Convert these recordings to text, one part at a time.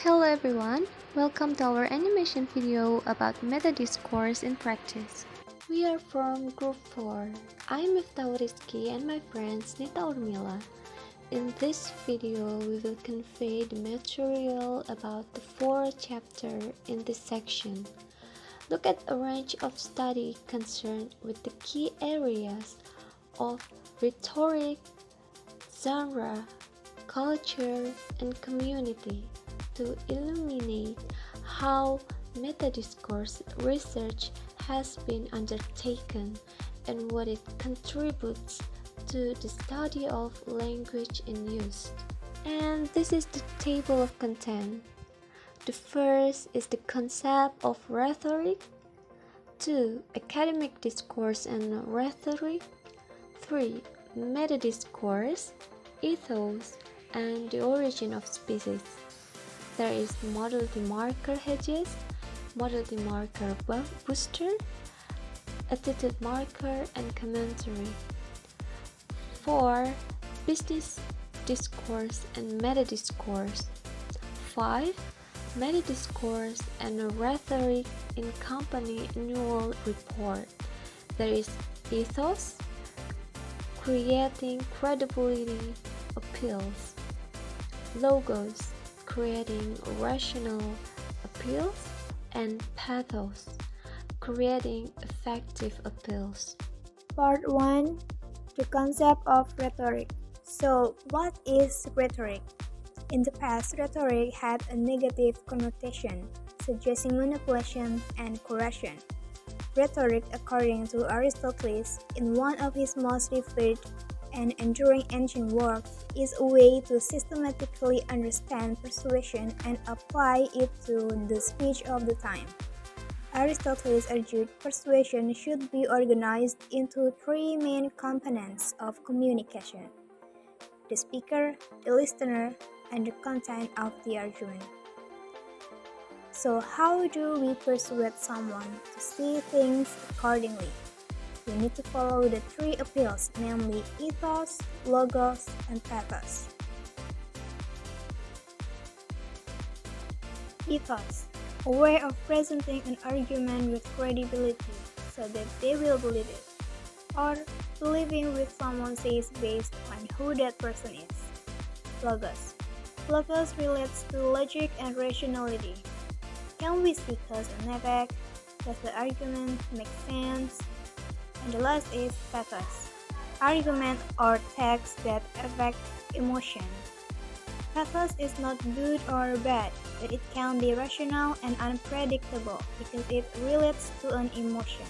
Hello everyone, welcome to our animation video about Metadiscourse in practice. We are from Group 4. I'm Miftakhur Rizqi and my friends Nita Urmila. In this video, we will convey the material about the 4th chapter in this section. Look at a range of study concerned with the key areas of rhetoric, genre, culture, and community to illuminate how metadiscourse research has been undertaken and what it contributes to the study of language in use. And this is the table of content. The first is the concept of rhetoric. 2. Academic discourse and rhetoric. 3. Metadiscourse, ethos, and the origin of species. There is modality marker hedges, modality marker booster, attitude marker, and commentary. 4. Business discourse and metadiscourse. 5. Metadiscourse and rhetoric in company annual report. There is ethos, creating credibility appeals. Logos, creating rational appeals, and pathos, creating effective appeals. Part 1. The concept of rhetoric. So, what is rhetoric? In the past, rhetoric had a negative connotation, suggesting manipulation and coercion. Rhetoric, according to Aristotle, in one of his most revered and enduring ancient works, is a way to systematically understand persuasion and apply it to the speech of the time. Aristotle argued persuasion should be organized into 3 main components of communication: the speaker, the listener, and the content of the argument. So how do we persuade someone to see things accordingly? We need to follow the 3 appeals, namely ethos, logos, and pathos. Ethos, a way of presenting an argument with credibility so that they will believe it, or believing what someone says based on who that person is. Logos. Logos relates to logic and rationality. Can we see cause and effect? Does the argument make sense? And the last is pathos, argument or text that affect emotion. Pathos is not good or bad, but it can be rational and unpredictable because it relates to an emotion.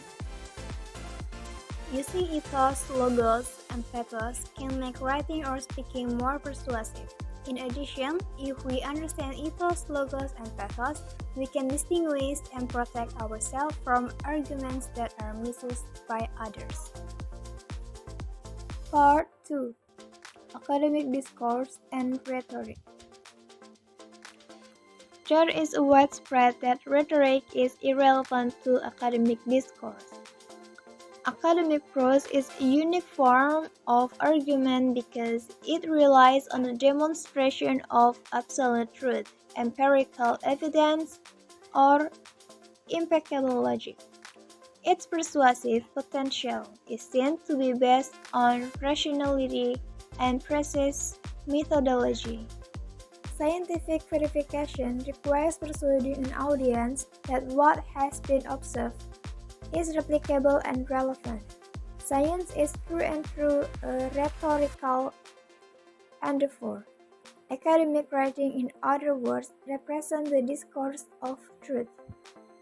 Using ethos, logos, and pathos can make writing or speaking more persuasive. In addition, if we understand ethos, logos, and pathos, we can distinguish and protect ourselves from arguments that are misused by others. Part 2. Academic discourse and rhetoric. There is a widespread that rhetoric is irrelevant to academic discourse. Academic prose is a unique form of argument because it relies on the demonstration of absolute truth, empirical evidence, or impeccable logic. Its persuasive potential is seen to be based on rationality and precise methodology. Scientific verification requires persuading an audience that what has been observed is replicable and relevant. Science is through and through a rhetorical endeavor. Academic writing, in other words, represents the discourse of truth.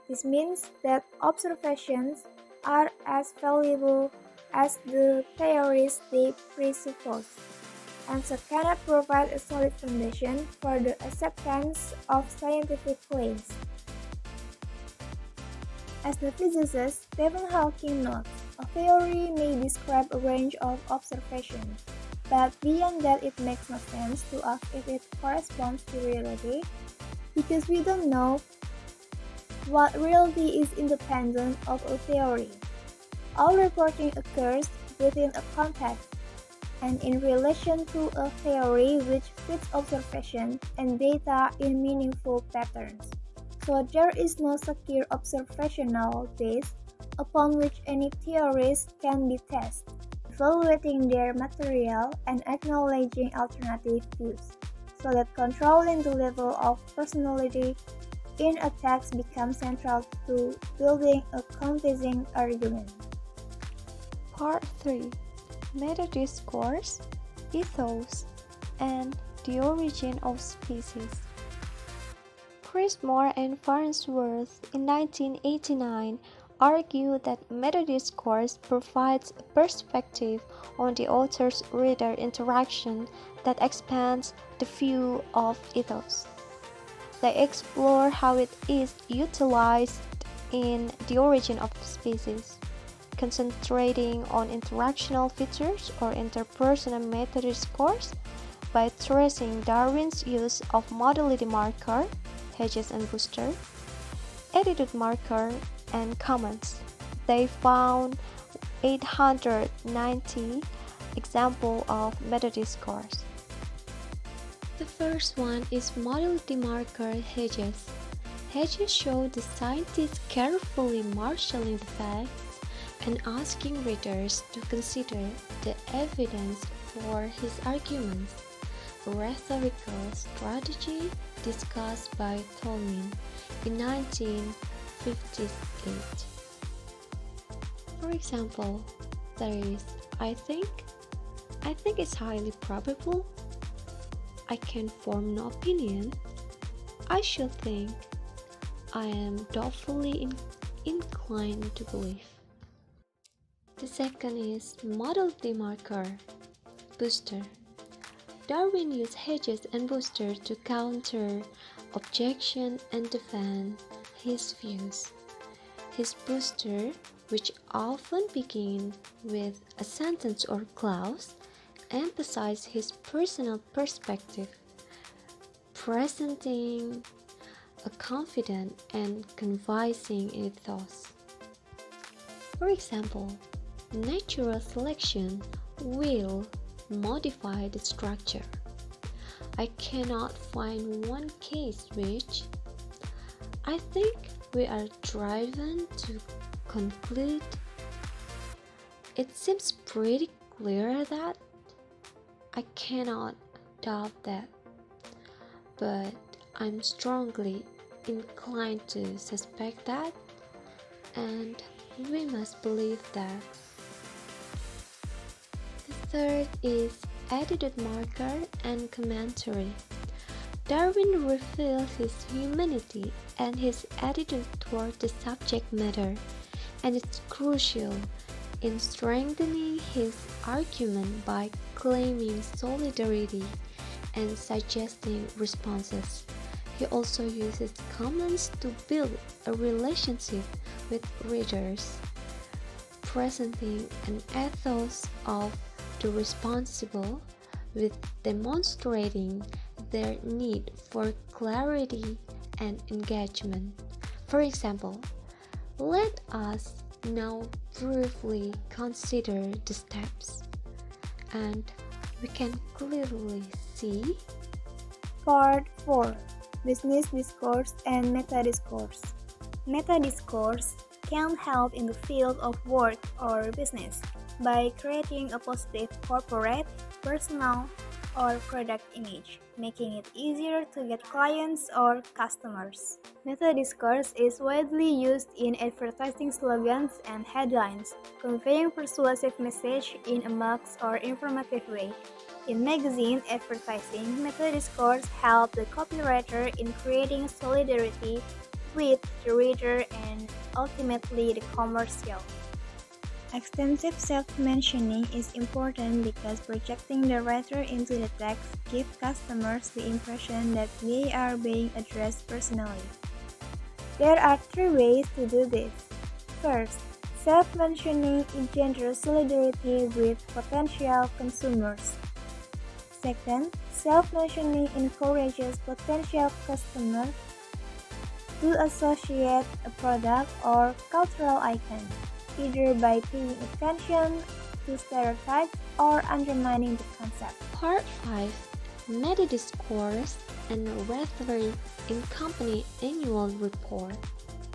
This means that observations are as valuable as the theories they presuppose, and so cannot provide a solid foundation for the acceptance of scientific claims. As the physicist Stephen Hawking notes, a theory may describe a range of observations, but beyond that it makes no sense to ask if it corresponds to reality, because we don't know what reality is independent of a theory. All reporting occurs within a context, and in relation to a theory which fits observation and data in meaningful patterns. So there is no secure observational base upon which any theories can be tested, evaluating their material and acknowledging alternative views, so that controlling the level of personality in a text becomes central to building a convincing argument. Part 3. Metadiscourse, Ethos, and the Origin of Species. Chris Moore and Farnsworth in 1989 argued that metadiscourse provides a perspective on the author-reader interaction that expands the view of ethos. They explore how it is utilized in The Origin of Species, concentrating on interactional features or interpersonal metadiscourse by tracing Darwin's use of modality marker, Hedges and Booster, attitude marker, and comments. They found 890 examples of metadiscourse. The first one is modality marker Hedges. Hedges show the scientist carefully marshalling the facts and asking readers to consider the evidence for his arguments, a rhetorical strategy discussed by Tolman in 1958. For example, there is I think it's highly probable, I can form no opinion, I should think, I am doubtfully inclined to believe. The second is modality marker, Booster. Darwin used Hedges and Booster to counter objection and defend his views. His booster, which often begin with a sentence or clause, emphasize his personal perspective, presenting a confident and convincing ethos. For example, natural selection will modify the structure. I cannot find one case which I think we are driven to conclude. It seems pretty clear that I cannot doubt that, but I'm strongly inclined to suspect that, and we must believe that. The third is attitude marker and commentary. Darwin revealed his humanity and his attitude toward the subject matter, and it's crucial in strengthening his argument by claiming solidarity and suggesting responses. He also uses comments to build a relationship with readers, presenting an ethos of the responsible with demonstrating their need for clarity and engagement. For example, let us now briefly consider the steps, and we can clearly see. Part 4. Business Discourse and Metadiscourse. Metadiscourse can help in the field of work or business by creating a positive corporate, personal, or product image, making it easier to get clients or customers. Metadiscourse is widely used in advertising slogans and headlines, conveying persuasive message in a mixed or informative way. In magazine advertising, metadiscourse help the copywriter in creating solidarity with the reader and ultimately the commercial. Extensive self-mentioning is important because projecting the writer into the text gives customers the impression that they are being addressed personally. There are 3 ways to do this. First, self-mentioning engenders solidarity with potential consumers. Second, self-mentioning encourages potential customers to associate a product or cultural icon, either by paying attention to stereotypes or undermining the concept. Part 5. Metadiscourse and rhetoric in company annual report.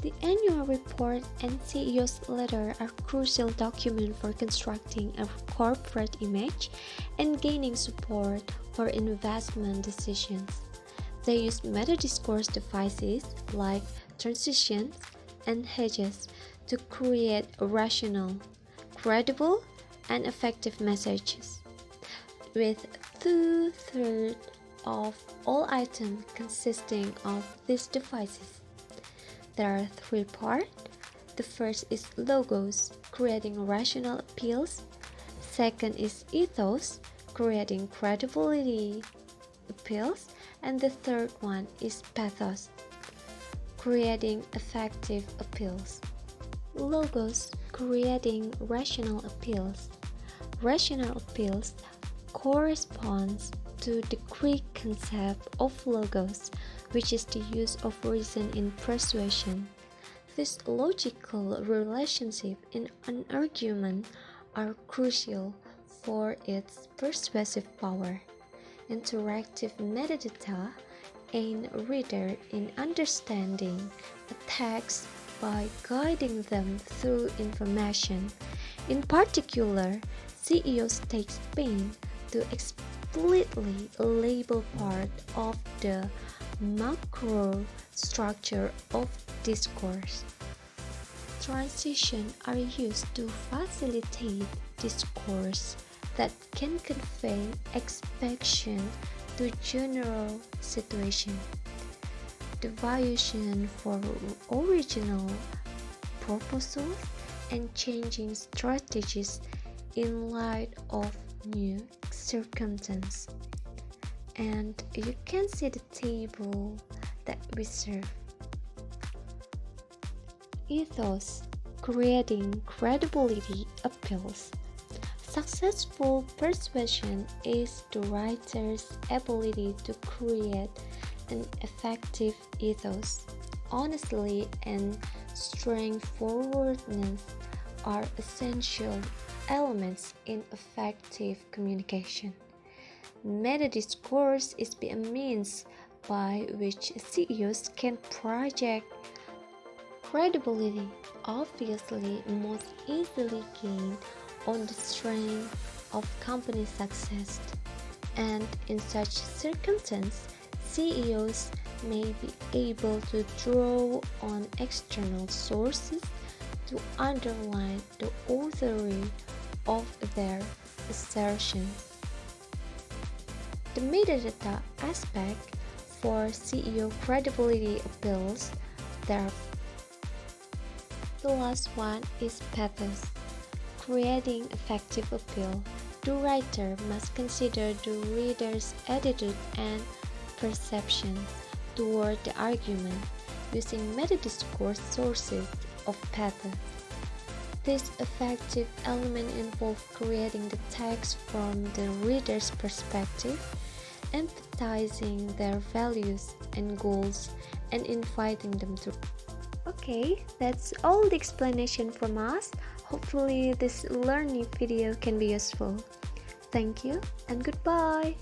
The annual report and CEO's letter are crucial documents for constructing a corporate image and gaining support for investment decisions. They use metadiscourse devices like transitions and hedges to create rational, credible, and effective messages. With 2/3 of all items consisting of these devices. There are 3 parts. The first is logos, creating rational appeals. Second is ethos, creating credibility appeals. And the third one is pathos, creating effective appeals. Logos, creating rational appeals. Rational appeals corresponds to the Greek concept of logos, which is the use of reason in persuasion. This logical relationship in an argument are crucial for its persuasive power. Interactive metadata aid reader in understanding a text by guiding them through information. In particular, CEOs take pains to explicitly label part of the macro structure of discourse. Transitions are used to facilitate discourse that can convey expectation to general situation. Deviation for original proposals and changing strategies in light of new circumstances. And you can see the table that we serve. Ethos, creating credibility appeals. Successful persuasion is the writer's ability to create an effective ethos. Honesty and straightforwardness are essential elements in effective communication. Metadiscourse is a means by which CEOs can project credibility, obviously most easily gained on the strength of company success, and in such circumstances, CEOs may be able to draw on external sources to underline the authority of their assertions. The metadata aspect for CEO credibility appeals. The last one is pathos, creating effective appeal. The writer must consider the reader's attitude and perception toward the argument using metadiscourse sources of pathos. This effective element involves creating the text from the reader's perspective, empathizing their values and goals, and inviting them to. Okay, that's all the explanation from us. Hopefully this learning video can be useful. Thank you and goodbye.